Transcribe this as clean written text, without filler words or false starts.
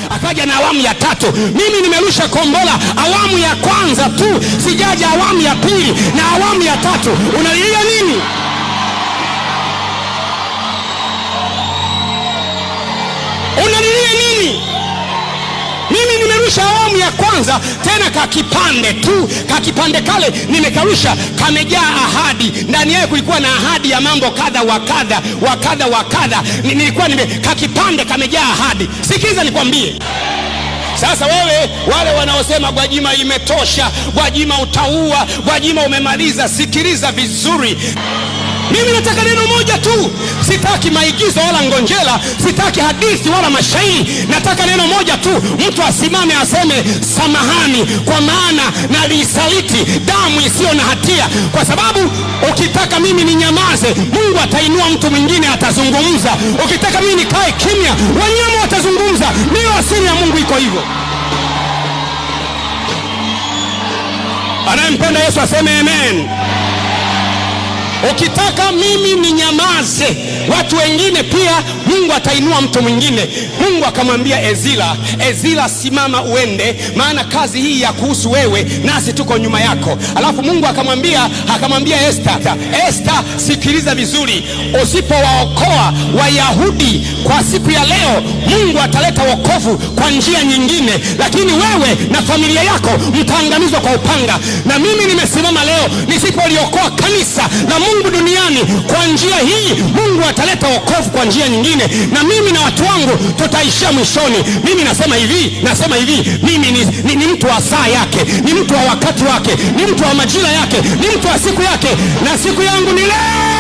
Akaja na awamu ya tatu. Mimi nimerusha kombola awamu ya kwanza tu, sijaja awamu ya pili na awamu ya tatu. Unalilia nini? Unalilia nini? Mimi nimerusha awamu ya kwanza, tena kakipande tu. Kakipande kale nimekarusha kamejaa ahadi. Ndani yake kulikuwa na ahadi ya mambo kadha wa kadha wa kadha wa kadha. Nilikuwa kakipande kamejaa ahadi. Sikiza nikwambie. Sasa wewe wale wanaosema Gwajima imetosha, Gwajima utaua, Gwajima umemaliza, sikiliza vizuri. Mimi nataka neno moja tu. Sitaki maigizo wala ngonjera, sitaki hadithi wala mashairi. Nataka neno moja tu. Mtu asimame aseme samahani, kwa maana nalisaliti damu isiyo na hatia. Kwa sababu ukitaka mimi ninyamaze, Mungu atainua mtu mwingine atazungumza. Ukitaka mimi nikae kimya, wanyama watazungumza. Ndio asili ya Mungu iko hivyo. Anayempenda Yesu aseme amen. Ukitaka mimi ninyamaze, watu wengine pia Mungu atainua mtu mwingine. Mungu akamwambia Ezra, simama uende, maana kazi hii ya kuhusu wewe, nasi tuko nyuma yako. Alafu Mungu akamwambia Esther, sikiliza vizuri. Usipowaokoa Wayahudi kwa siku ya leo, Mungu ataleta wokovu kwa njia nyingine, lakini wewe na familia yako mtaangamizwa kwa upanga. Na mimi nimesimama leo, nisipoliokoa kanisa la Mungu duniani kwa njia hii, Mungu ataleta wokovu kwa njia nyingine, na mimi na watu wangu tutaishia mwishoni. Mimi nasema hivi, mimi ni mtu wa saa yake, ni mtu wa wakati wake, ni mtu wa majira yake, ni mtu wa siku yake, na siku yangu ni leo.